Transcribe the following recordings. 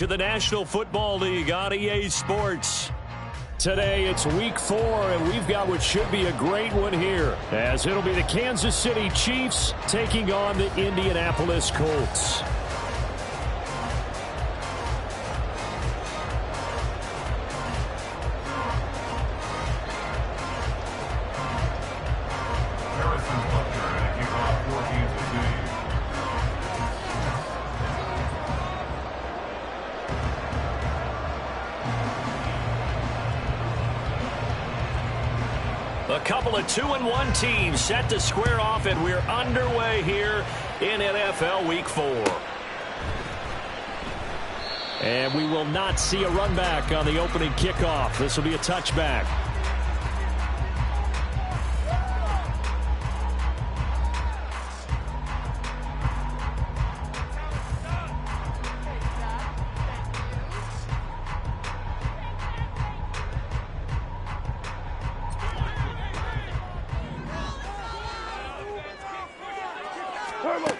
To the National Football League on EA Sports. Today it's week 4, and we've got what should be a great one here, as it'll be the Kansas City Chiefs taking on the Indianapolis Colts. A couple of 2-1 teams set to square off, and we're underway here in NFL Week 4. And we will not see a run back on the opening kickoff. This will be a touchback.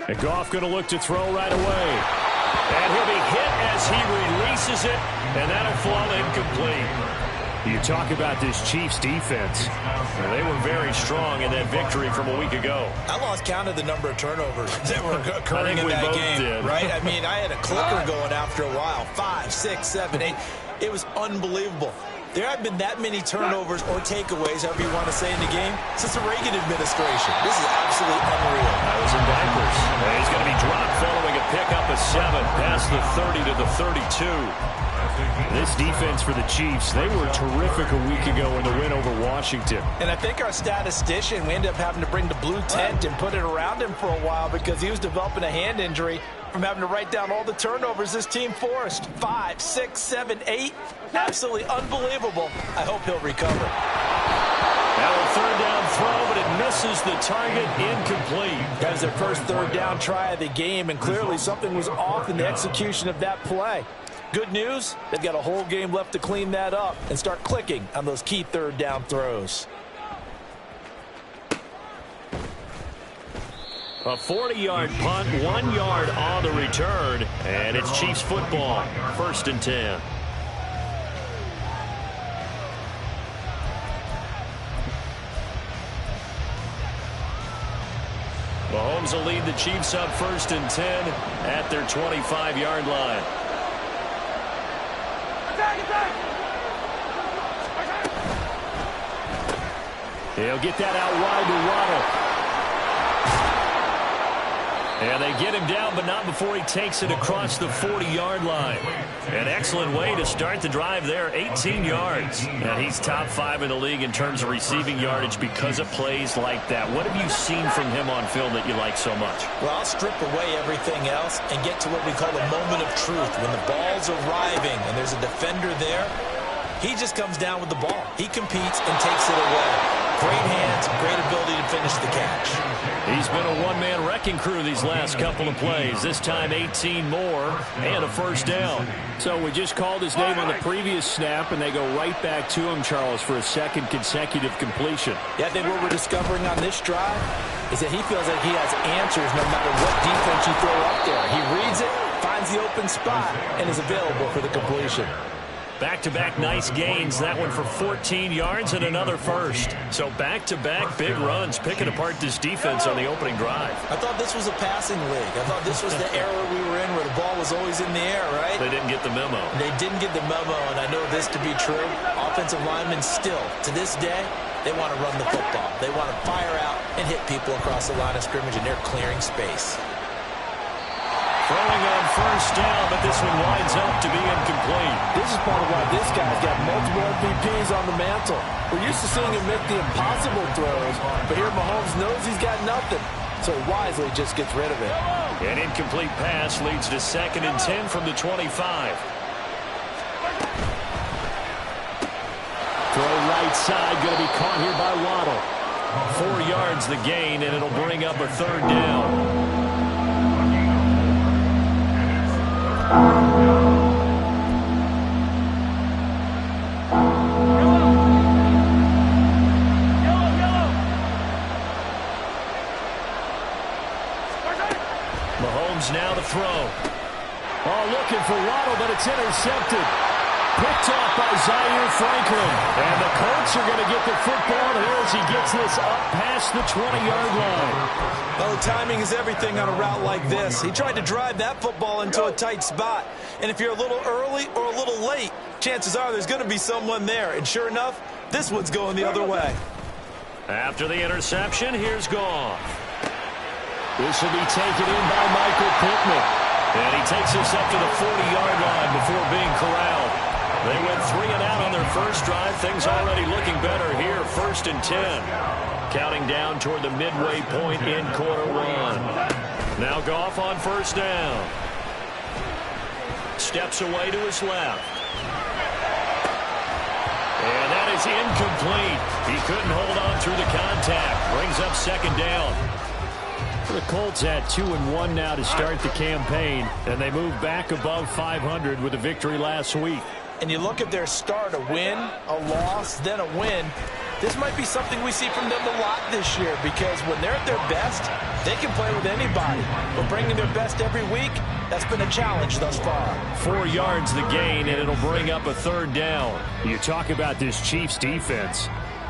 And Goff going to look to throw right away. And he'll be hit as he releases it, and that'll fall incomplete. You talk about this Chiefs defense. Well, they were very strong in that victory from a week ago. I lost count of the number of turnovers that were occurring in that game, right? I mean, I had a clicker going after a while. 5, 6, 7, 8. It was unbelievable. There haven't been that many turnovers or takeaways, however you want to say, in the game since the Reagan administration. This is absolutely unreal. I was in diapers. And he's going to be dropped following a pickup of 7 past the 30 to the 32. This defense for the Chiefs, they were terrific a week ago in the win over Washington. And I think our statistician, we ended up having to bring the blue tent and put it around him for a while because he was developing a hand injury from having to write down all the turnovers this team forced. 5, 6, 7, 8. Absolutely unbelievable. I hope he'll recover. Now a third down throw, but it misses the target, incomplete. That was their first third down try of the game, and clearly something was off in the execution of that play. Good news, they've got a whole game left to clean that up and start clicking on those key third down throws. A 40-yard punt, 1 yard on the return, and it's Chiefs football, 1st and 10. Mahomes will lead the Chiefs up 1st and 10 at their 25-yard line. He'll get that out wide to Waddle. And they get him down, but not before he takes it across the 40-yard line. An excellent way to start the drive there, 18 yards. And he's top 5 in the league in terms of receiving yardage because of plays like that. What have you seen from him on film that you like so much? Well, I'll strip away everything else and get to what we call the moment of truth. When the ball's arriving and there's a defender there, he just comes down with the ball. He competes and takes it away. Great hands, great ability to finish the catch. He's been a one-man wrecking crew these last couple of plays. This time 18 more and a first down. So we just called his name on the previous snap, and they go right back to him, Charles, for a second consecutive completion. Yeah, I think what we're discovering on this drive is that he feels like he has answers no matter what defense you throw up there. He reads it, finds the open spot, and is available for the completion. Back-to-back nice gains. That one for 14 yards and another first. So back-to-back big runs, picking apart this defense on the opening drive. I thought this was a passing league. I thought this was the era we were in where the ball was always in the air, right? They didn't get the memo. They didn't get the memo, and I know this to be true. Offensive linemen still, to this day, they want to run the football. They want to fire out and hit people across the line of scrimmage, and they're clearing space. Throwing on first down, but this one winds up to be incomplete. This is part of why this guy's got multiple MVPs on the mantle. We're used to seeing him make the impossible throws, but here Mahomes knows he's got nothing, so wisely just gets rid of it. An incomplete pass leads to 2nd and 10 from the 25. Throw right side, going to be caught here by Waddle. 4 yards the gain, and it'll bring up a third down. Mahomes now to throw. Oh, looking for Waddle, but it's intercepted. Picked off by Zaire Franklin. And the Colts are going to get the football here as he gets this up past the 20-yard line. Well, the timing is everything on a route like this. He tried to drive that football into a tight spot. And if you're a little early or a little late, chances are there's going to be someone there. And sure enough, this one's going the other way. After the interception, here's Goff. This will be taken in by Michael Pittman. And he takes us up to the 40-yard line before being corralled. They went 3 and out on their first drive. Things already looking better here. 1st and 10. Counting down toward the midway point in quarter 1. Now Goff on 1st down. Steps away to his left. And that is incomplete. He couldn't hold on through the contact. Brings up 2nd down. The Colts at 2-1 now to start the campaign, and they move back above 500 with a victory last week. And you look at their start, a win, a loss, then a win. This might be something we see from them a lot this year, because when they're at their best, they can play with anybody. But bringing their best every week, that's been a challenge thus far. 4 yards the gain, and it'll bring up a 3rd down. You talk about this Chiefs defense.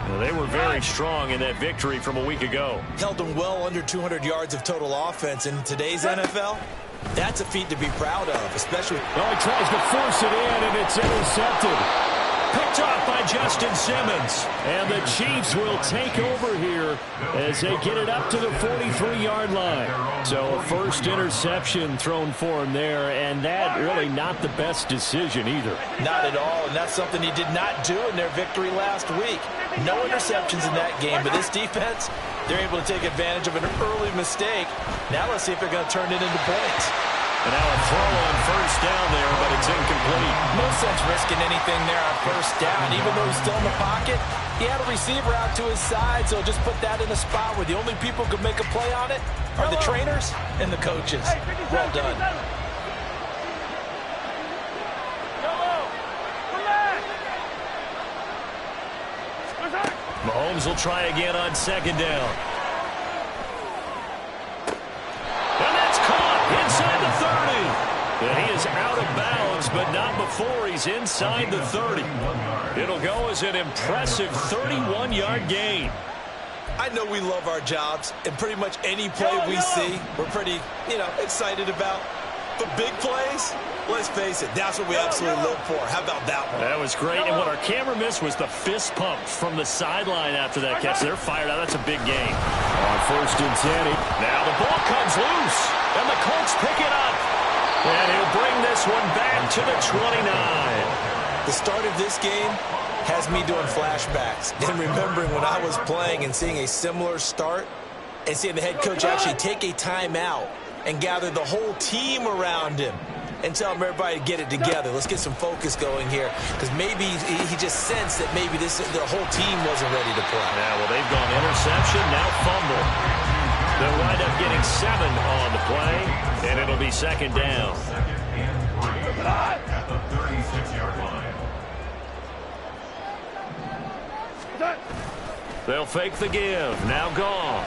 Well, they were very strong in that victory from a week ago. Held them well under 200 yards of total offense. In today's NFL, that's a feat to be proud of, especially. Well, he tries to force it in, and it's intercepted. Picked off by Justin Simmons. And the Chiefs will take over here as they get it up to the 43-yard line. So a first interception thrown for him there, and that really not the best decision either. Not at all, and that's something he did not do in their victory last week. No interceptions in that game, but this defense, they're able to take advantage of an early mistake. Now let's see if they're going to turn it into points. And now a throw on 1st down there, but it's incomplete. No sense risking anything there on 1st down. Even though he's still in the pocket, he had a receiver out to his side, so just put that in a spot where the only people who can make a play on it are the trainers and the coaches. Well done. Mahomes will try again on 2nd down. And that's caught inside the 30. And he is out of bounds, but not before he's inside the 30. It'll go as an impressive 31-yard gain. I know we love our jobs, and pretty much any play we see, we're pretty, excited about. But big plays, let's face it, that's what we absolutely live for. How about that one? That was great, and what our camera missed was the fist pump from the sideline after that catch. They're fired out. That's a big gain. On 1st and 10. Now the ball comes loose, and the Colts pick it up. And he'll bring this one back to the 29. The start of this game has me doing flashbacks and remembering when I was playing and seeing a similar start and seeing the head coach actually take a timeout and gather the whole team around him and tell everybody to get it together. Let's get some focus going here, because maybe he just sensed that maybe the whole team wasn't ready to play. Yeah, well, they've gone interception, now fumble. They'll wind up getting 7 on the play, and it'll be 2nd down. At the 36-yard line. They'll fake the give. Now Goff.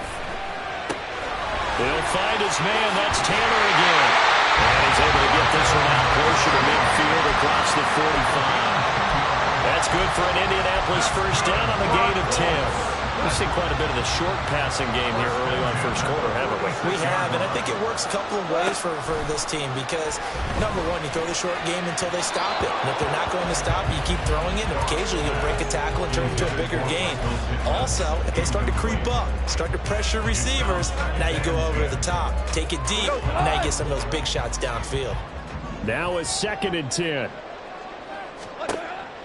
He'll find his man. That's Tanner again. And he's able to get this one out closer to midfield across the 45. That's good for an Indianapolis 1st down on the gain of 10. We've seen quite a bit of the short passing game here early on 1st quarter, haven't we? We have, and I think it works a couple of ways for this team because, number one, you throw the short game until they stop it. And if they're not going to stop it, you keep throwing it, and occasionally you'll break a tackle and turn it into a bigger gain. Also, if they start to creep up, start to pressure receivers, now you go over the top, take it deep, and now you get some of those big shots downfield. Now it's 2nd and 10.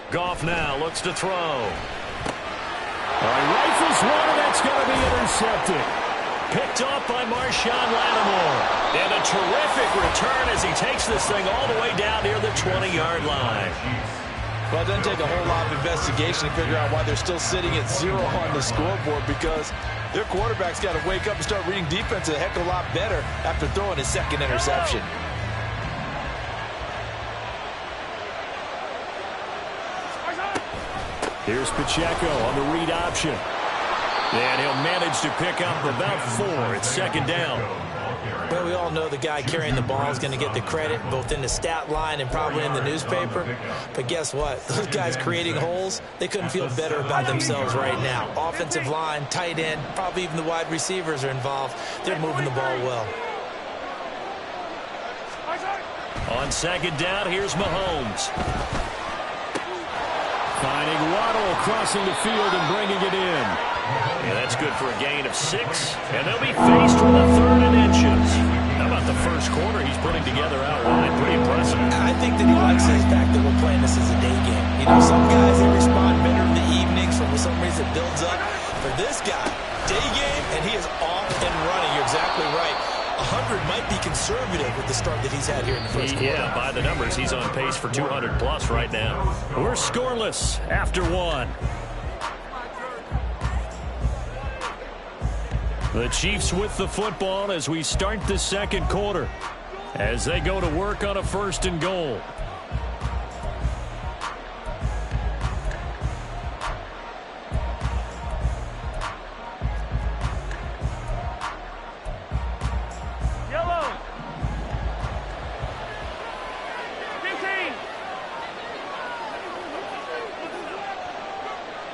Goff now looks to throw. Rifles one, and that's going to be intercepted. Picked off by Marshawn Lattimore. And a terrific return as he takes this thing all the way down near the 20-yard line. Well, it doesn't take a whole lot of investigation to figure out why they're still sitting at 0 on the scoreboard, because their quarterback's got to wake up and start reading defense a heck of a lot better after throwing his 2nd interception. Here's Pacheco on the read option. And he'll manage to pick up about 4. It's 2nd down. Well, we all know the guy carrying the ball is going to get the credit, both in the stat line and probably in the newspaper. But guess what? Those guys creating holes, they couldn't feel better about themselves right now. Offensive line, tight end, probably even the wide receivers are involved. They're moving the ball well. On second down, here's Mahomes. Finding Waddle crossing the field and bringing it in. Yeah, that's good for a gain of 6. And they'll be faced with a 3rd and inches. How about the first quarter he's putting together out wide? Pretty impressive. I think that he likes the fact that we're playing this as a day game. You know, some guys, they respond better in the evenings. For some reason, it builds up. For this guy, day game, and he is off and running. You're exactly right. 100 might be conservative with the start that he's had here in the first quarter. Yeah, by the numbers, he's on pace for 200-plus right now. We're scoreless after 1. The Chiefs with the football as we start the second quarter, as they go to work on a 1st and goal.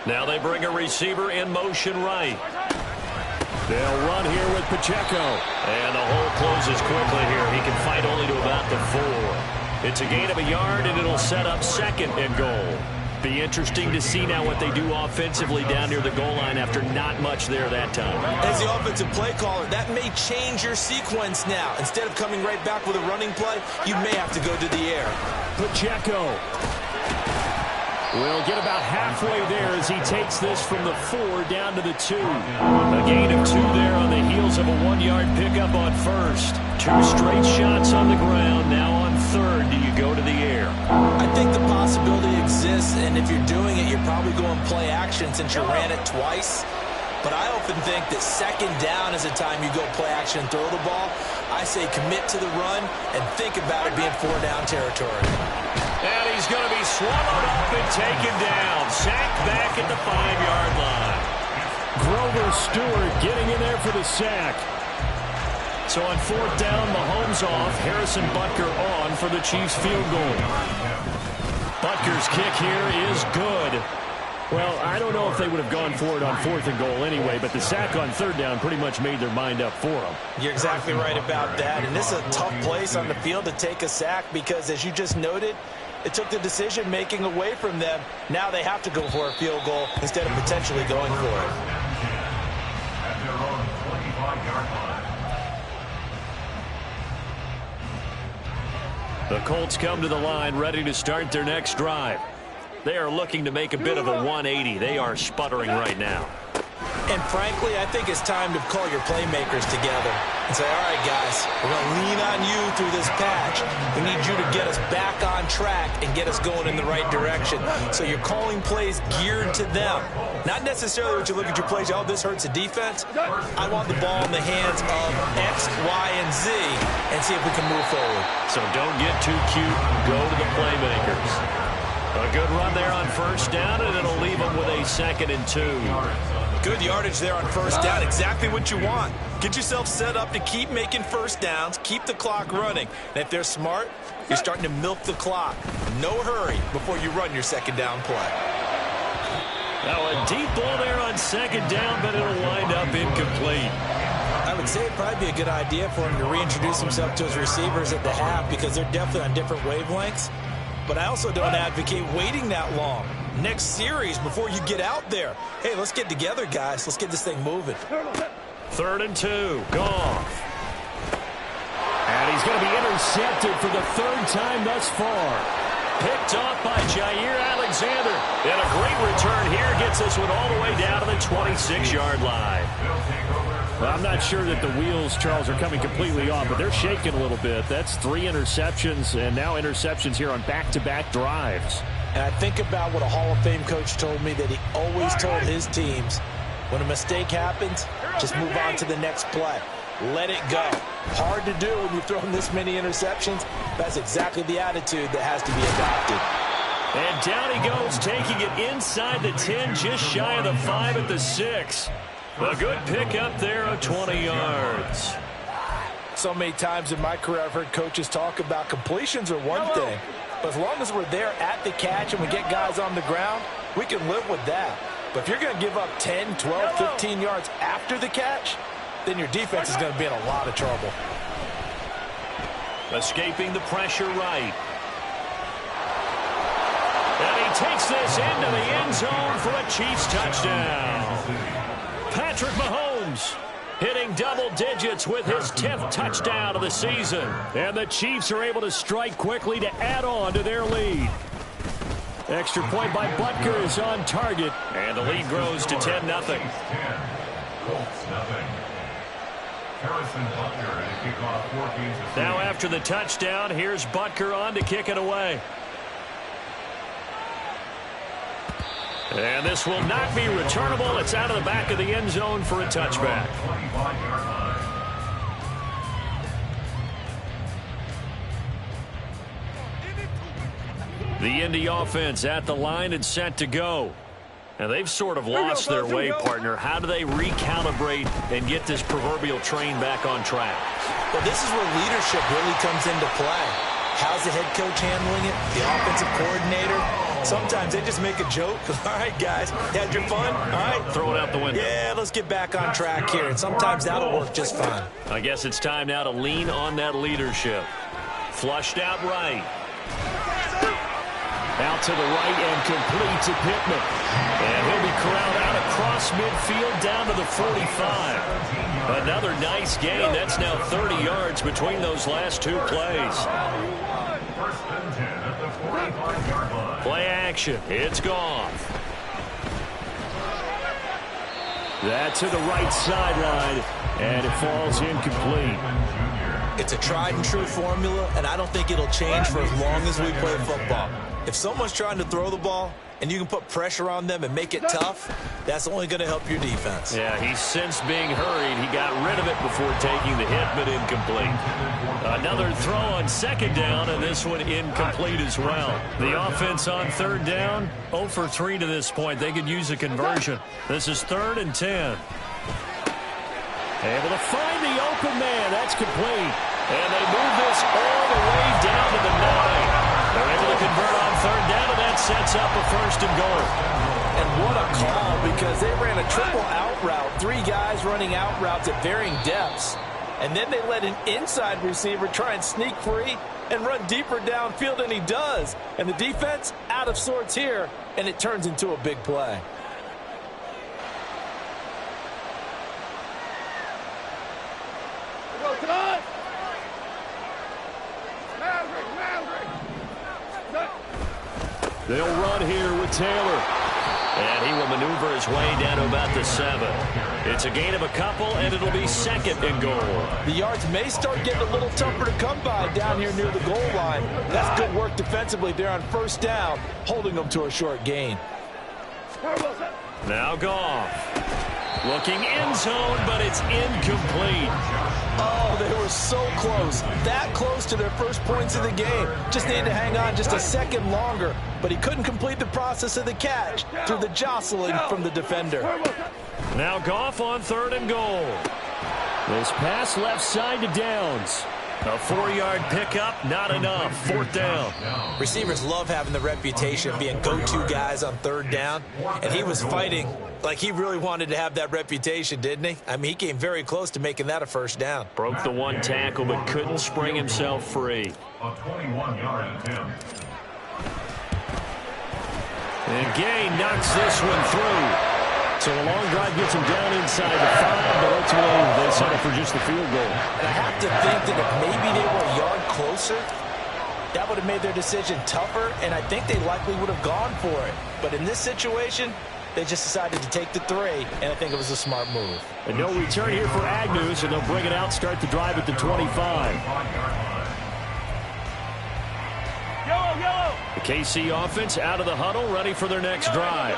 Now they bring a receiver in motion right. They'll run here with Pacheco. And the hole closes quickly here. He can fight only to about the 4. It's a gain of a yard, and it'll set up 2nd and goal. Be interesting to see now what they do offensively down near the goal line after not much there that time. As the offensive play caller, that may change your sequence now. Instead of coming right back with a running play, you may have to go to the air. Pacheco will get about halfway there as he takes this from the 4 down to the 2. A gain of 2 there on the heels of a 1-yard pickup on 1st. 2 straight shots on the ground. Now on 3rd, do you go to the air? I think the possibility exists, and if you're doing it, you're probably going play action since you ran it twice. But I often think that 2nd down is the time you go play action and throw the ball. I say commit to the run and think about it being 4-down territory. And he's going to be swallowed up and taken down. Sacked back at the 5-yard line. Grover Stewart getting in there for the sack. So on 4th down, Mahomes off. Harrison Butker on for the Chiefs field goal. Butker's kick here is good. Well, I don't know if they would have gone for it on 4th and goal anyway, but the sack on 3rd down pretty much made their mind up for them. You're exactly right about that. And this is a tough place on the field to take a sack because, as you just noted, it took the decision-making away from them. Now they have to go for a field goal instead of potentially going for it. At their own 25-yard line. The Colts come to the line ready to start their next drive. They are looking to make a bit of a 180. They are sputtering right now. And frankly, I think it's time to call your playmakers together and say, all right, guys, we're going to lean on you through this patch. We need you to get us back on track and get us going in the right direction. So you're calling plays geared to them. Not necessarily what you look at your plays, oh, this hurts the defense. I want the ball in the hands of X, Y, and Z and see if we can move forward. So don't get too cute. Go to the playmakers. A good run there on 1st down, and it'll leave them with a 2nd and 2. Good yardage there on 1st down. Exactly what you want. Get yourself set up to keep making 1st downs, keep the clock running. And if they're smart, you're starting to milk the clock. No hurry before you run your 2nd down play. Now a deep ball there on 2nd down, but it'll wind up incomplete. I would say it'd probably be a good idea for him to reintroduce himself to his receivers at the half because they're definitely on different wavelengths. But I also don't advocate waiting that long. Next series before you get out there. Hey, let's get together, guys. Let's get this thing moving. 3rd and 2. Goff. And he's going to be intercepted for the 3rd time thus far. Picked off by Jair Alexander. And a great return here gets this one all the way down to the 26-yard line. Well, I'm not sure that the wheels, Charles, are coming completely off, but they're shaking a little bit. That's 3 interceptions, and now interceptions here on back-to-back drives. And I think about what a Hall of Fame coach told me that he always told his teams, when a mistake happens, just move on to the next play. Let it go. Hard to do when you've thrown this many interceptions. That's exactly the attitude that has to be adopted. And down he goes, taking it inside the 10, just shy of the 5 at the 6. A good pick up there of 20 yards. So many times in my career I've heard coaches talk about completions are one thing, but as long as we're there at the catch and we get guys on the ground, we can live with that. But if you're going to give up 10, 12, 15 yards after the catch, then your defense is going to be in a lot of trouble. Escaping the pressure right. And he takes this into the end zone for a Chiefs touchdown. Patrick Mahomes hitting double digits with his 10th touchdown of the season. And the Chiefs are able to strike quickly to add on to their lead. Extra point by Butker is on target. And the lead grows to 10-0. Now after the touchdown, here's Butker on to kick it away. And this will not be returnable. It's out of the back of the end zone for a touchback. The Indy offense at the line and set to go. Now they've sort of lost their way, partner. How do they recalibrate and get this proverbial train back on track? Well, this is where leadership really comes into play. How's the head coach handling it? The offensive coordinator? Sometimes they just make a joke. All right, guys, had your fun? All right. Throw it out the window. Yeah, let's get back on track here. And sometimes that'll work just fine. I guess it's time now to lean on that leadership. Flushed out right. Out to the right and complete to Pittman. And he'll be corralled out across midfield down to the 45. Another nice gain. That's now 30 yards between those last two plays. Play action. It's gone. That to the right sideline, and it falls incomplete. It's a tried and true formula, and I don't think it'll change for as long as we play football. If someone's trying to throw the ball and you can put pressure on them and make it tough, that's only going to help your defense. Yeah, he's since being hurried. He got rid of it before taking the hit, but incomplete. Another throw on second down, and this one incomplete as well. The offense on third down, 0 for 3 to this point. They could use a conversion. This is 3rd and 10. Able to find the open man. That's complete. And they move this all the way down to the 9. They're able to convert on third down, and that sets up a 1st and goal. And what a call, because they ran a triple out route. 3 guys running out routes at varying depths. And then they let an inside receiver try and sneak free and run deeper downfield, and he does. And the defense out of sorts here, and it turns into a big play. They'll run here with Taylor. And he will maneuver his way down to about the 7. It's a gain of a couple, and it'll be 2nd and goal. The yards may start getting a little tougher to come by down here near the goal line. That's good work defensively there on 1st down, holding them to a short gain. Now Goff. Looking end zone, but it's incomplete. Oh, they were so close. That close to their first points of the game. Just needed to hang on just a second longer, but he couldn't complete the process of the catch through the jostling from the defender. Now Goff on 3rd and goal. This pass left side to Downs. A 4-yard pickup, not enough. 4th down. Receivers love having the reputation of being go-to guys on 3rd down, and he was fighting like he really wanted to have that reputation, didn't he? I mean, he came very close to making that a 1st down. Broke the 1 tackle, but couldn't spring himself free. A 21-yard attempt. And Gay knocks this one through. So a long drive gets him down inside the 5, but ultimately they settle for just the field goal. And I have to think that if maybe they were a yard closer, that would have made their decision tougher, and I think they likely would have gone for it. But in this situation, they just decided to take the 3, and I think it was a smart move. And no return here for Agnew, so they'll bring it out, start the drive at the 25. The KC offense out of the huddle, ready for their next drive.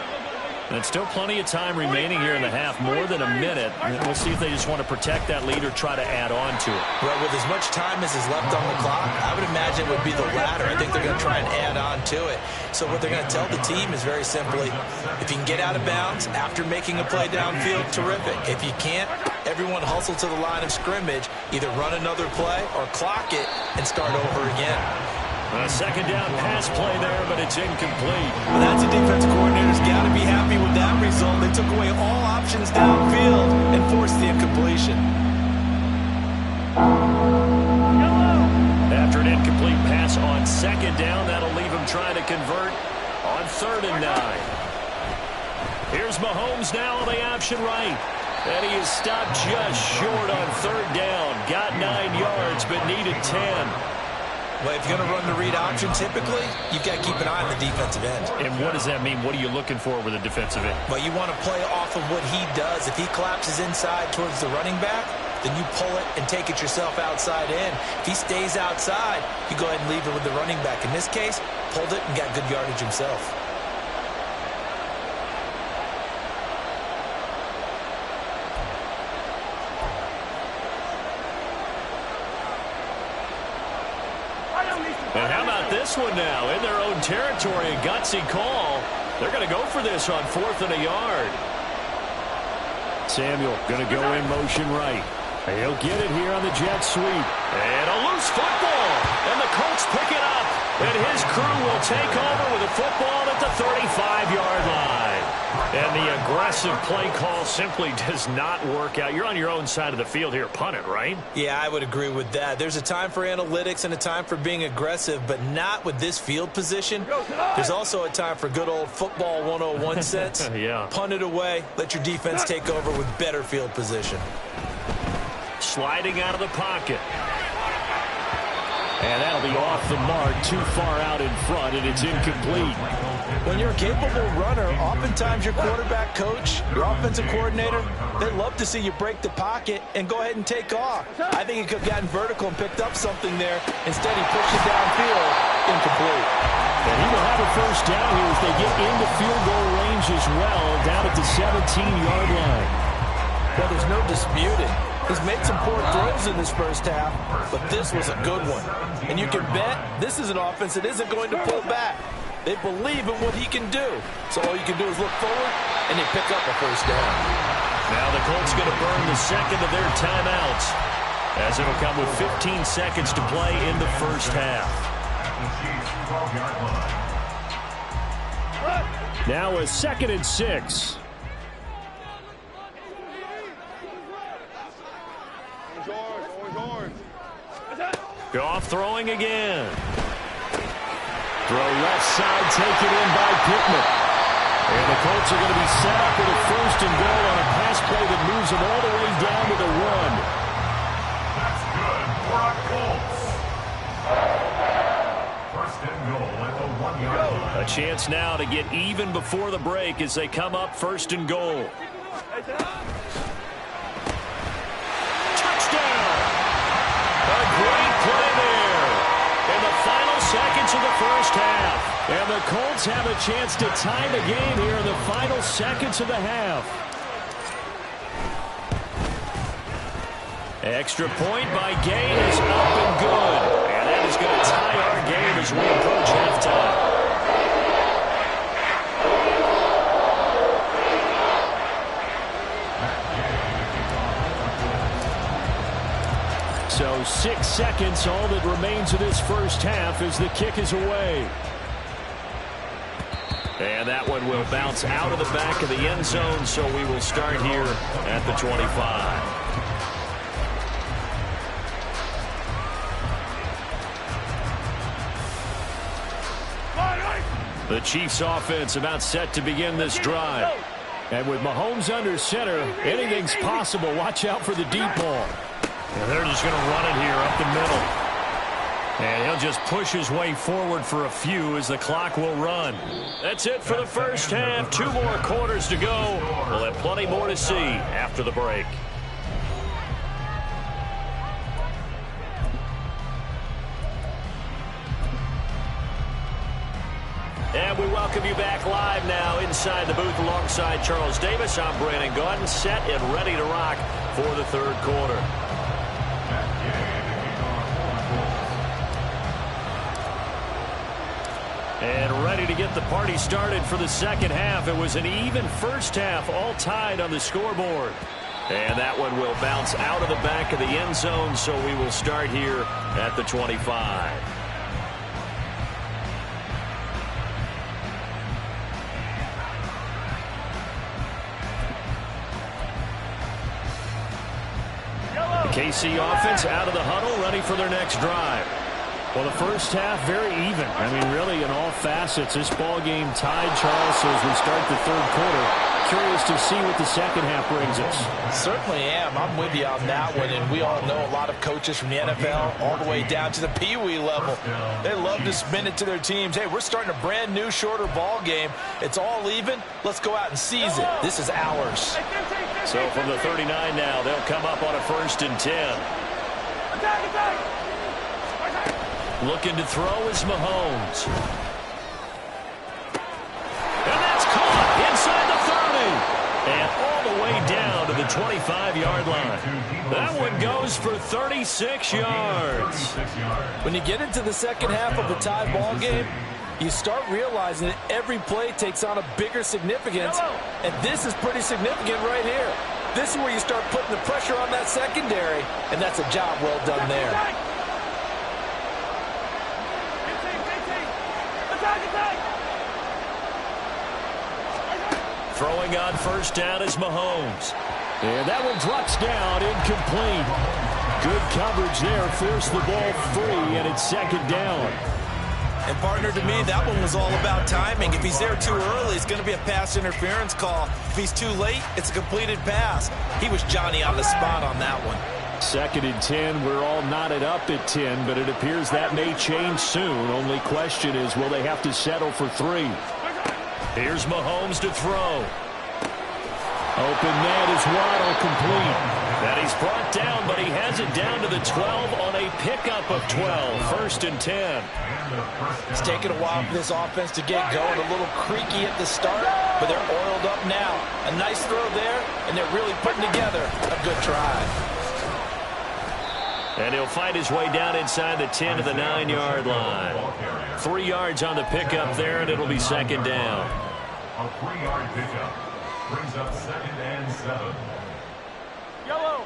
And still plenty of time remaining here in the half, more than a minute. We'll see if they just want to protect that lead or try to add on to it. Well, with as much time as is left on the clock, I would imagine it would be the latter. I think they're going to try and add on to it. So what they're going to tell the team is very simply, if you can get out of bounds after making a play downfield, terrific. If you can't, everyone hustle to the line of scrimmage, either run another play or clock it and start over again. A second down pass play there, but it's incomplete. Well, that's a defense coordinator's got to be happy with that result. They took away all options downfield and forced the incompletion. After an incomplete pass on second down, that'll leave him trying to convert on 3rd and 9. Here's Mahomes now on the option right. And he is stopped just short on 3rd down. Got 9 yards, but needed 10. Well, if you're going to run the read option, typically, you've got to keep an eye on the defensive end. And what does that mean? What are you looking for with a defensive end? Well, you want to play off of what he does. If he collapses inside towards the running back, then you pull it and take it yourself outside in. If he stays outside, you go ahead and leave it with the running back. In this case, pulled it and got good yardage himself. And how about this one now? In their own territory, a gutsy call. They're going to go for this on 4th and a yard. Samuel going to go in motion right. He'll get it here on the jet sweep. And a loose football. And the Colts pick it up. And his crew will take over with a football at the 35-yard line. And the aggressive play call simply does not work out. You're on your own side of the field here. Punt it, right? Yeah, I would agree with that. There's a time for analytics and a time for being aggressive, but not with this field position. There's also a time for good old football 101 sense. Yeah. Punt it away. Let your defense take over with better field position. Sliding out of the pocket. And that'll be off the mark, too far out in front, and it's incomplete. When you're a capable runner, oftentimes your quarterback coach, your offensive coordinator, they love to see you break the pocket and go ahead and take off. I think he could have gotten vertical and picked up something there. Instead, he pushed it downfield, incomplete. And he will have a first down here as they get into field goal range as well, down at the 17-yard line. Well, there's no disputing. He's made some poor throws in this first half, but this was a good one. And you can bet this is an offense that isn't going to pull back. They believe in what he can do. So all you can do is look forward, and they pick up a first down. Now the Colts going to burn the second of their timeouts, as it'll come with 15 seconds to play in the first half. Now a 2nd and 6. Goff throwing again. Throw left side, taken in by Pittman. And the Colts are going to be set up with a 1st and goal on a pass play that moves them all the way down to the 1. That's good for our Colts. 1st and goal at the 1-yard line. A chance now to get even before the break as they come up 1st and goal. A great play there in the final seconds of the first half. And the Colts have a chance to tie the game here in the final seconds of the half. Extra point by Gay is up and good. And that is going to tie our game as we approach halftime. So 6 seconds, all that remains of this first half as the kick is away. And that one will bounce out of the back of the end zone, so we will start here at the 25. The Chiefs offense about set to begin this drive. And with Mahomes under center, anything's possible. Watch out for the deep ball. And they're just going to run it here up the middle. And he'll just push his way forward for a few as the clock will run. That's it for the first half. 2 more quarters to go. We'll have plenty more to see after the break. And we welcome you back live now inside the booth alongside Charles Davis. I'm Brandon Gaudin, set and ready to rock for the third quarter. And ready to get the party started for the second half. It was an even first half, all tied on the scoreboard. And that one will bounce out of the back of the end zone, so we will start here at the 25. The KC offense out of the huddle, ready for their next drive. Well, the first half, very even. I mean, really, in all facets, this ball game tied, Charles, so as we start the third quarter. Curious to see what the second half brings us. Certainly am. I'm with you on that one, and we all know a lot of coaches from the NFL all the way down to the Pee-wee level. They love to spin it to their teams. Hey, we're starting a brand new, shorter ball game. It's all even. Let's go out and seize it. This is ours. So from the 39 now, they'll come up on a 1st and 10. Looking to throw is Mahomes. And that's caught inside the 30. And all the way down to the 25-yard line. That one goes for 36 yards. When you get into the second half of a tie ball game, you start realizing that every play takes on a bigger significance, and this is pretty significant right here. This is where you start putting the pressure on that secondary, and that's a job well done there. Throwing on 1st down is Mahomes. And that one drops down, incomplete. Good coverage there, forced the ball free, and it's 2nd down. And partner, to me, that one was all about timing. If he's there too early, it's going to be a pass interference call. If he's too late, it's a completed pass. He was Johnny on the spot on that one. 2nd and 10, we're all knotted up at 10, but it appears that may change soon. Only question is, will they have to settle for 3? Here's Mahomes to throw. Open net is Waddle, complete. And he's brought down, but he has it down to the 12 on a pickup of 12. 1st and 10. It's taken a while for this offense to get going. A little creaky at the start, but they're oiled up now. A nice throw there, and they're really putting together a good drive. And he'll find his way down inside the 10 to the 9-yard line. 3 yards on the pickup there, and it'll be 2nd down. A 3-yard pickup brings up 2nd and 7. Yellow.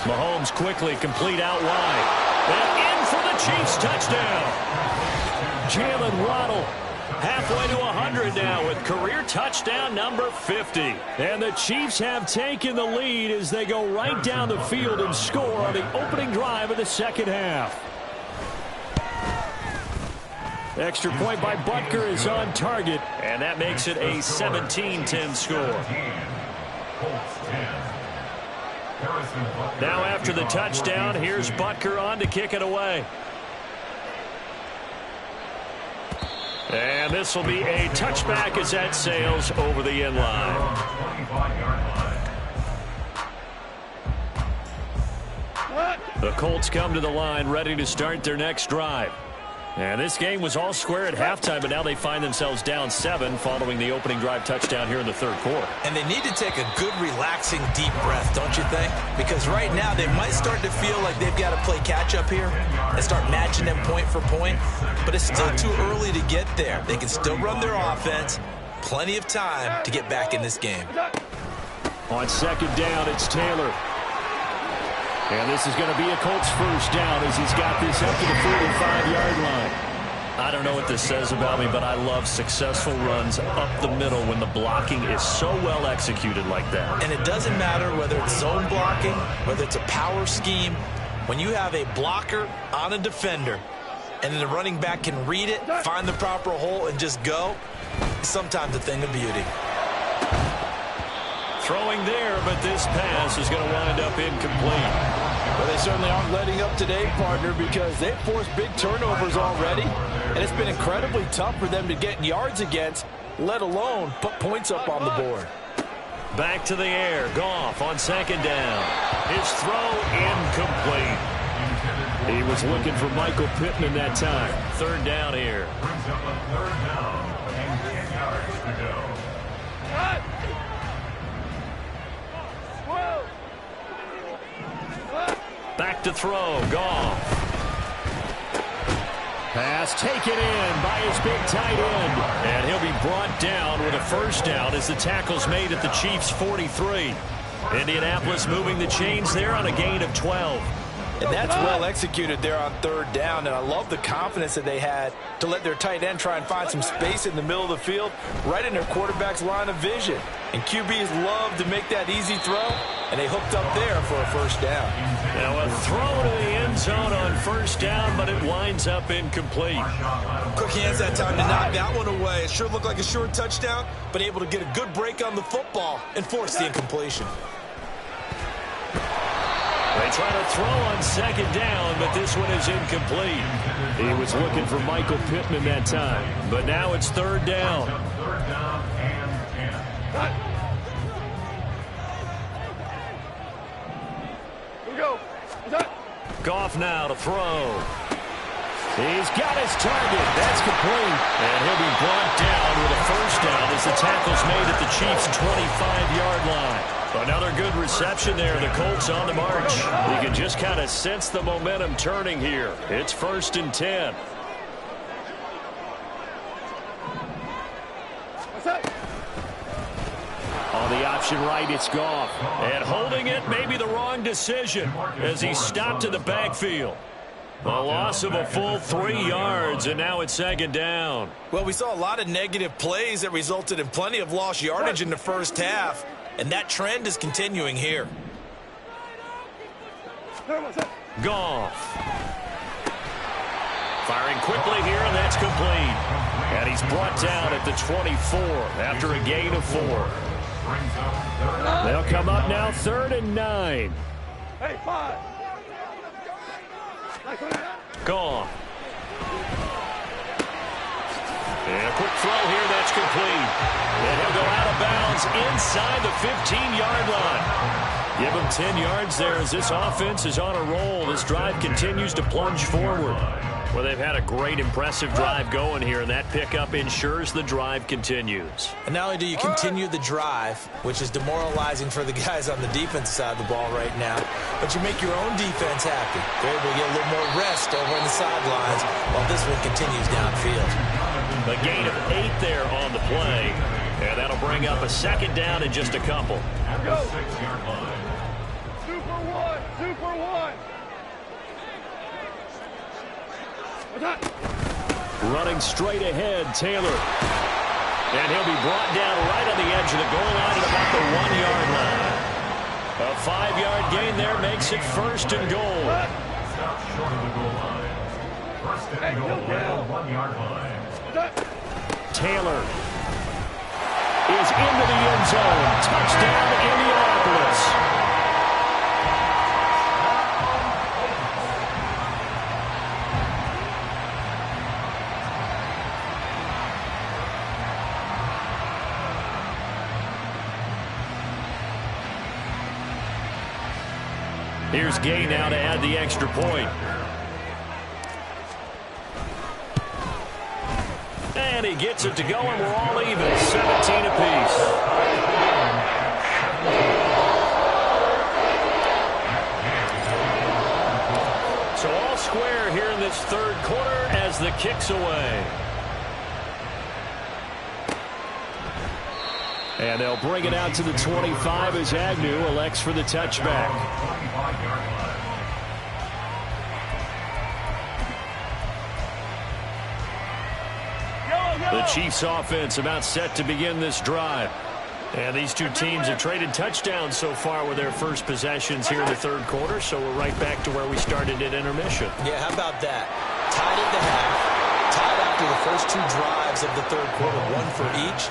Mahomes quickly complete out wide. And in for the Chiefs touchdown. Jalen Waddle halfway to 100 now with career touchdown number 50. And the Chiefs have taken the lead as they go right down the field and score on the opening drive of the second half. Extra point by Butker is on target. And that makes it a 17-10 score. Now after the touchdown, here's Butker on to kick it away. And this will be a touchback as that sails over the end line. The Colts come to the line ready to start their next drive. And this game was all square at halftime, but now they find themselves down 7 following the opening drive touchdown here in the third quarter. And they need to take a good, relaxing, deep breath, don't you think? Because right now they might start to feel like they've got to play catch-up here and start matching them point for point. But it's still too early to get there. They can still run their offense. Plenty of time to get back in this game. On 2nd down, it's Taylor. And this is going to be a Colts 1st down as he's got this up to the 45-yard line. I don't know what this says about me, but I love successful runs up the middle when the blocking is so well executed like that. And it doesn't matter whether it's zone blocking, whether it's a power scheme. When you have a blocker on a defender and then the running back can read it, find the proper hole, and just go, it's sometimes a thing of beauty. Throwing there, but this pass is going to wind up incomplete. Well, they certainly aren't letting up today, partner, because they've forced big turnovers already, and it's been incredibly tough for them to get yards against, let alone put points up on the board. Back to the air. Goff on second down. His throw incomplete. He was looking for Michael Pittman that time. Third down here. Brings up a third down and 10 yards to go. Back to throw. Goff. Pass taken in by his big tight end. And he'll be brought down with a first down as the tackle's made at the Chiefs' 43. Indianapolis moving the chains there on a gain of 12. And that's well executed there on third down. And I love the confidence that they had to let their tight end try and find some space in the middle of the field, right in their quarterback's line of vision. And QBs love to make that easy throw, and they hooked up there for a first down. Now a throw to the end zone on first down, but it winds up incomplete. Quick hands that time to knock that one away. It sure looked like a short touchdown, but able to get a good break on the football and force the incompletion. They try to throw on second down, but this one is incomplete. He was looking for Michael Pittman that time. But now it's third down. Third down and 10. Here we go. Goff now to throw. He's got his target. That's complete. And he'll be brought down with a first down as the tackle's made at the Chiefs' 25-yard line. Another good reception there. The Colts on the march. You can just kind of sense the momentum turning here. It's 1st and 10. On the option right, it's Goff. And holding it may be the wrong decision as he stopped in the backfield. A loss of a full 3 yards, and now it's second down. Well, we saw a lot of negative plays that resulted in plenty of lost yardage in the first half, and that trend is continuing here. Goff. Firing quickly here, and that's complete. And he's brought down at the 24 after a gain of 4. They'll come up now 3rd and 9. Hey, 5. Goff. And a quick throw here, that's complete. And he'll go out of bounds inside the 15-yard line. Give him 10 yards there as this offense is on a roll. This drive continues to plunge forward. Well, they've had a great, impressive drive going here, and that pickup ensures the drive continues. And not only do you continue the drive, which is demoralizing for the guys on the defense side of the ball right now, but you make your own defense happy. They're able to get a little more rest over on the sidelines while this one continues downfield. A gain of 8 there on the play, and that'll bring up a second down in just a couple. At the 6-yard line. 2 for 1. 2 for 1. Running straight ahead, Taylor. And he'll be brought down right on the edge of the goal line at about the 1-yard line. A 5-yard gain there makes it 1st and goal. Stop short of the goal line. 1st and goal at the 1-yard line. Taylor is into the end zone. Touchdown, Indianapolis. Here's Gay now to add the extra point. And he gets it to go, and we're all even, 17 apiece. So all square here in this 3rd quarter as the kick's away. And they'll bring it out to the 25 as Agnew elects for the touchback. The Chiefs offense about set to begin this drive. And these two teams have traded touchdowns so far with their first possessions here in the 3rd quarter, so we're right back to where we started at intermission. Yeah, how about that? Tied at the half, tied after the first 2 drives of the 3rd quarter, 1 for each.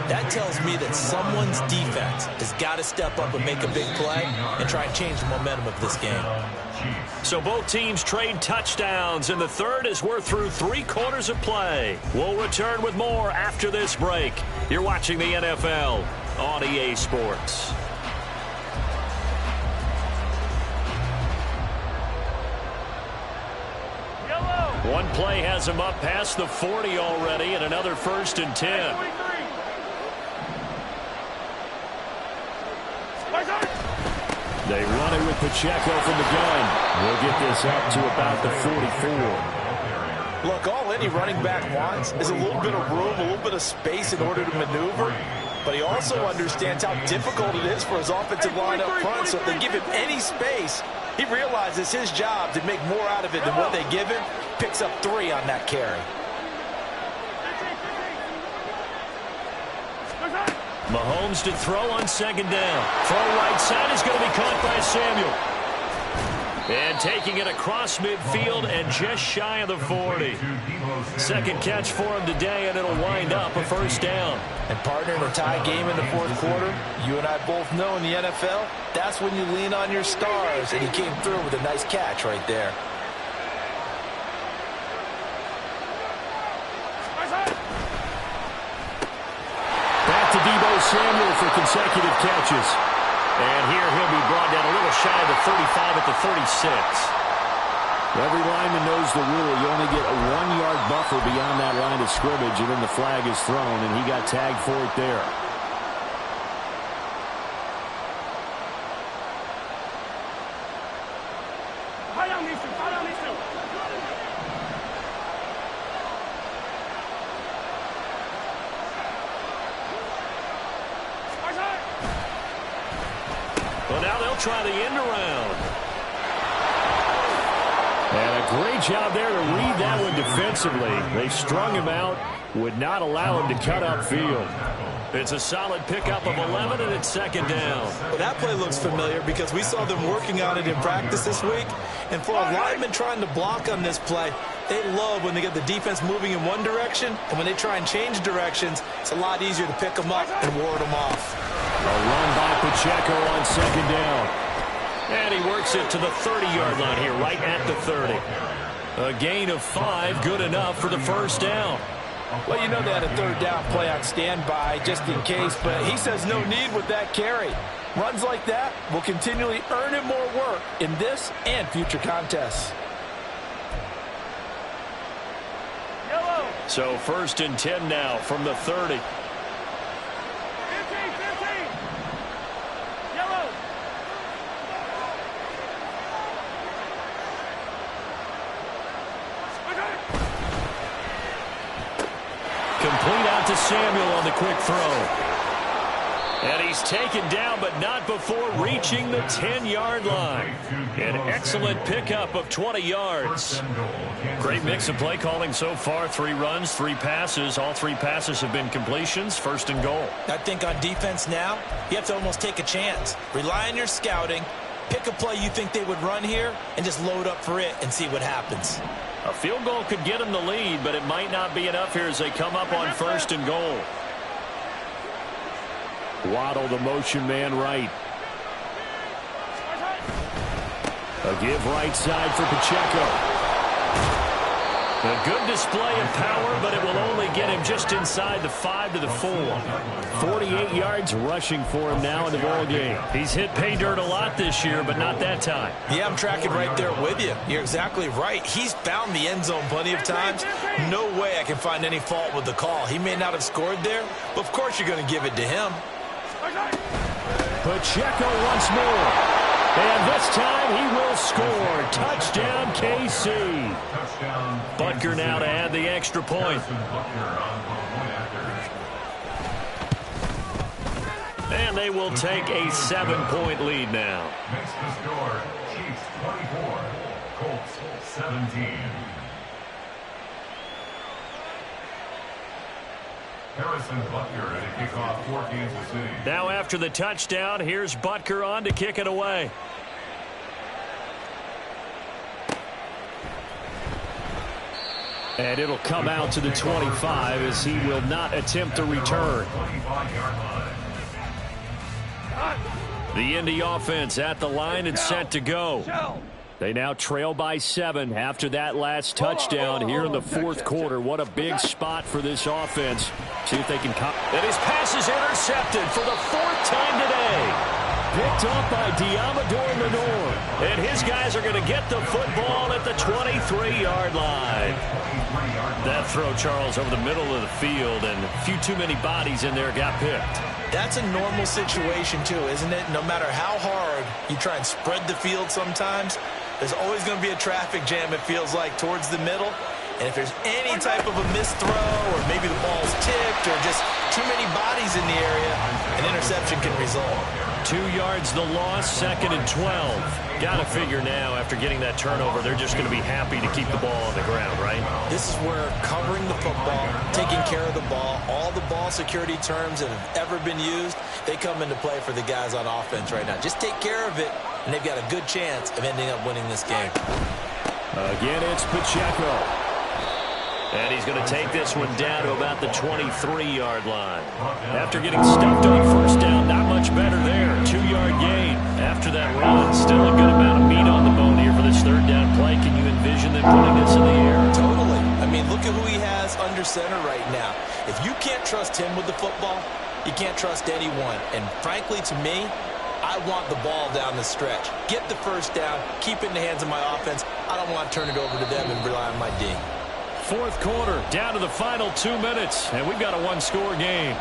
That tells me that someone's defense has got to step up and make a big play and try and change the momentum of this game. So both teams trade touchdowns in the 3rd as we're through 3 quarters of play. We'll return with more after this break. You're watching the NFL on EA Sports. One play has him up past the 40 already, and another 1st and 10. They run it with Pacheco from the gun. We'll get this up to about the 44. Look, all any running back wants is a little bit of room, a little bit of space in order to maneuver. But he also understands how difficult it is for his offensive line up front. So if they give him any space, he realizes his job to make more out of it than what they give him. Picks up 3 on that carry. Mahomes to throw on 2nd down. Throw right side is going to be caught by Samuel. And taking it across midfield and just shy of the 40. Second catch for him today, and it'll wind up a 1st down. And partner, in a tie game in the 4th quarter, you and I both know in the NFL, that's when you lean on your stars, and he came through with a nice catch right there. Back to Deebo Samuel for consecutive catches. And here he'll be brought down a little shy of the 35 at the 36. Every lineman knows the rule. You only get a 1-yard buffer beyond that line of scrimmage, and then the flag is thrown, and he got tagged for it there. Well, now they'll try the end around. And a great job there to read that one defensively. They strung him out, would not allow him to cut upfield. It's a solid pickup of 11, and it's 2nd down. Well, that play looks familiar because we saw them working on it in practice this week. And for a lineman trying to block on this play, they love when they get the defense moving in one direction. And when they try and change directions, it's a lot easier to pick them up and ward them off. A run by Pacheco on 2nd down. And he works it to the 30-yard line here, right at the 30. A gain of 5, good enough for the 1st down. Well, you know they had a 3rd down play on standby just in case, but he says no need with that carry. Runs like that will continually earn him more work in this and future contests. So 1st and 10 now from the 30. Complete out to Samuel on the quick throw. And he's taken down, but not before reaching the 10-yard line. An excellent pickup of 20 yards. Great mix of play calling so far. 3 runs, 3 passes. All 3 passes have been completions. 1st and goal. I think on defense now, you have to almost take a chance. Rely on your scouting. Pick a play you think they would run here and just load up for it and see what happens. A field goal could get them the lead, but it might not be enough here as they come up on 1st and goal. Waddle, the motion man right. A give right side for Pacheco. A good display of power, but it will only get him just inside the 5 to the 4. 48 yards rushing for him now in the ball game. He's hit pay dirt a lot this year, but not that time. Yeah, I'm tracking right there with you. You're exactly right. He's found the end zone plenty of times. No way I can find any fault with the call. He may not have scored there, but of course you're going to give it to him. Pacheco once more. And this time he will score. Touchdown, KC. Butker now to add the extra point. And they will take a 7-point lead now. Makes the score Chiefs 24, Colts 17. Harrison Butker to kick off for Kansas City. Now after the touchdown, here's Butker on to kick it away. And it'll come out to the 25 as he will not attempt to return. The Indy offense at the line and set to go. They now trail by 7 after that last touchdown here in the fourth quarter. What a big spot for this offense. See if they can come. And his pass is intercepted for the 4th time today. Picked up by Diamador Lenore. And his guys are going to get the football at the 23-yard line. That throw, Charles, over the middle of the field, and a few too many bodies in there got picked. That's a normal situation, too, isn't it? No matter how hard you try and spread the field sometimes, there's always going to be a traffic jam, it feels like, towards the middle. And if there's any type of a missed throw or maybe the ball's tipped or just too many bodies in the area, an interception can result. 2 yards the loss, 2nd and 12. Got to figure now, after getting that turnover, they're just going to be happy to keep the ball on the ground, right? This is where covering the football, taking care of the ball, all the ball security terms that have ever been used, they come into play for the guys on offense right now. Just take care of it, and they've got a good chance of ending up winning this game. Again, it's Pacheco. And he's going to take this one down to about the 23-yard line. After getting stuffed on first down, not much better there. 2-yard gain. After that run, still a good amount of meat on the bone here for this third down play. Can you envision them putting this in the air? Totally. I mean, look at who he has under center right now. If you can't trust him with the football, you can't trust anyone. And frankly, to me, I want the ball down the stretch. Get the first down, keep it in the hands of my offense. I don't want to turn it over to them and rely on my D. Fourth quarter, down to the final 2 minutes, and we've got a one-score game.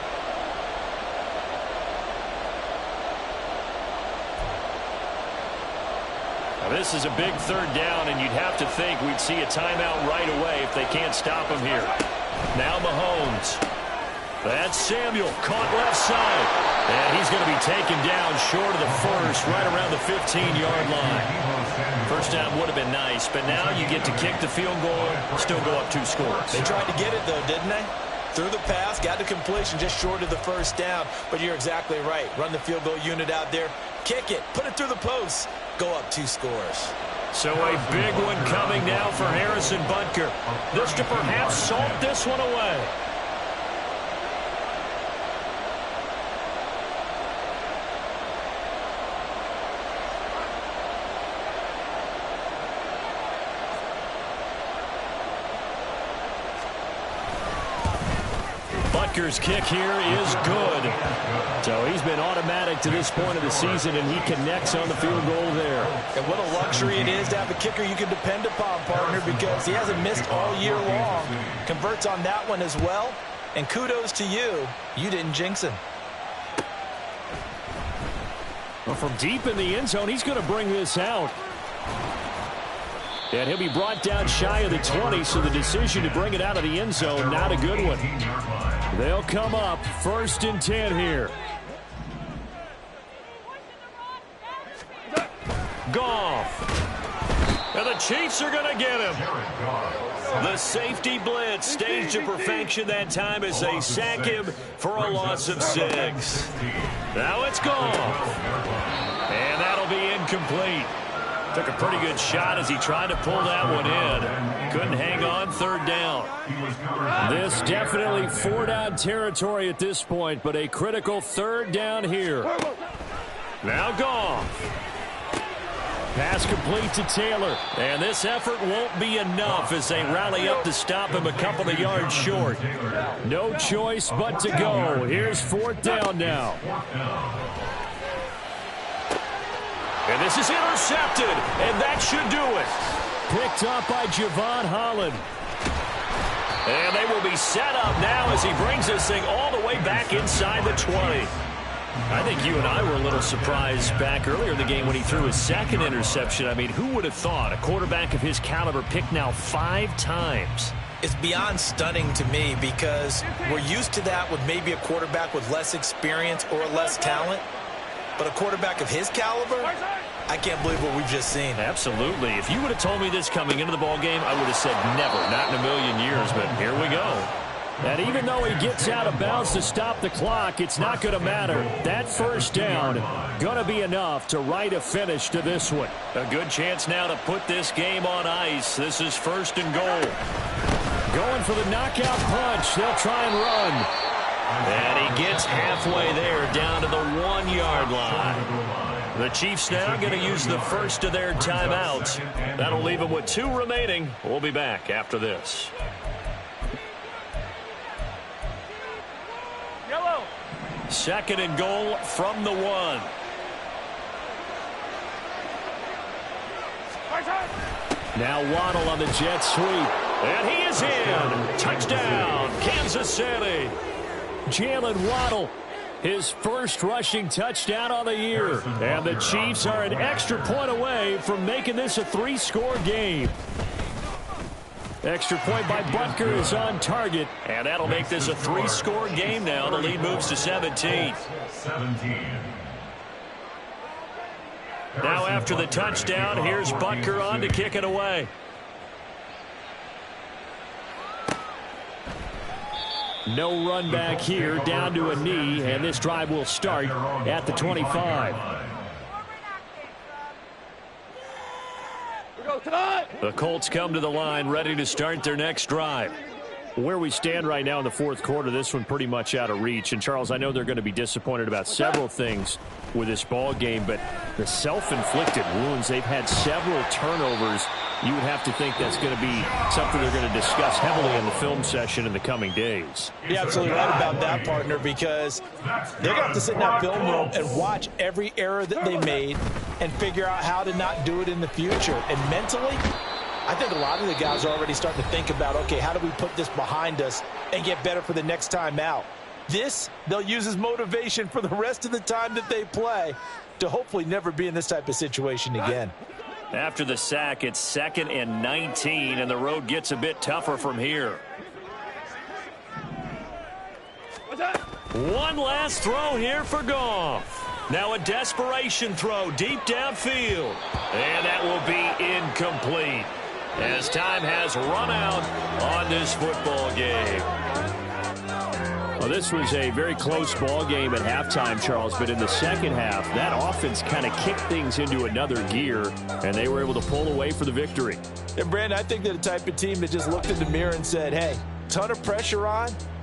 Now, this is a big third down, and you'd have to think we'd see a timeout right away if they can't stop him here. Now Mahomes. That's Samuel, caught left side. And he's going to be taken down short of the first, right around the 15-yard line. First down would have been nice, but now you get to kick the field goal, still go up 2 scores. They tried to get it, though, didn't they? Threw the pass, got the completion just short of the first down. But you're exactly right. Run the field goal unit out there, kick it, put it through the posts, go up 2 scores. So a big one coming now for Harrison Butker. This to perhaps salt this one away. Butker's kick here is good. So he's been automatic to this point of the season, and he connects on the field goal there. And what a luxury it is to have a kicker you can depend upon, partner, because he hasn't missed all year long. Converts on that one as well. And kudos to you. You didn't jinx him. Well, from deep in the end zone, he's going to bring this out. And he'll be brought down shy of the 20, so the decision to bring it out of the end zone, not a good one. They'll come up 1st and 10 here. Goff. And the Chiefs are going to get him. The safety blitz staged to perfection that time as they sack him for a loss of 6. Now it's Goff. And that'll be incomplete. Took a pretty good shot as he tried to pull that one in. Couldn't hang on, 3rd down. This definitely 4-down territory at this point, but a critical 3rd down here. Now Goff. Pass complete to Taylor. And this effort won't be enough as they rally up to stop him a couple of yards short. No choice but to go. Here's 4th down now. And this is intercepted, and that should do it. Picked up by Javon Holland. And they will be set up now as he brings this thing all the way back inside the 20. I think you and I were a little surprised back earlier in the game when he threw his 2nd interception. I mean, who would have thought a quarterback of his caliber picked now 5 times? It's beyond stunning to me because we're used to that with maybe a quarterback with less experience or less talent. But a quarterback of his caliber, I can't believe what we've just seen. Absolutely. If you would have told me this coming into the ballgame, I would have said never, not in a million years, but here we go. And even though he gets out of bounds to stop the clock, it's not going to matter. That 1st down going to be enough to write a finish to this one. A good chance now to put this game on ice. This is 1st and goal. Going for the knockout punch. They'll try and run. And he gets halfway there, down to the 1-yard line. The Chiefs now going to use the first of their timeouts. That'll leave them with 2 remaining. We'll be back after this. Yellow. 2nd and goal from the 1. Now Waddle on the jet sweep. And he is in. Touchdown, Kansas City. Jalen Waddle, his first rushing touchdown on the year. And the Chiefs are an extra point away from making this a 3-score game. Extra point by Butker is on target. And that'll make this a 3-score game now. The lead moves to 17. Now after the touchdown, here's Butker on to kick it away. No run back here, down to a knee, and this drive will start at the 25. We go tonight. The Colts come to the line, ready to start their next drive. Where we stand right now in the 4th quarter, this one pretty much out of reach. And, Charles, I know they're going to be disappointed about several things with this ball game, but the self-inflicted wounds, they've had several turnovers. You would have to think that's going to be something they're going to discuss heavily in the film session in the coming days. You're absolutely right about that, partner, because they're going to have to sit in that film room and watch every error that they made and figure out how to not do it in the future. And mentally, I think a lot of the guys are already starting to think about, okay, how do we put this behind us and get better for the next time out? This, they'll use as motivation for the rest of the time that they play to hopefully never be in this type of situation again. After the sack, it's 2nd and 19, and the road gets a bit tougher from here. One last throw here for Goff. Now a desperation throw deep downfield. And that will be incomplete, as time has run out on this football game. Well, this was a very close ball game at halftime, Charles, but in the second half, that offense kind of kicked things into another gear, and they were able to pull away for the victory. And, Brandon, I think they're the type of team that just looked in the mirror and said, hey, ton of pressure on,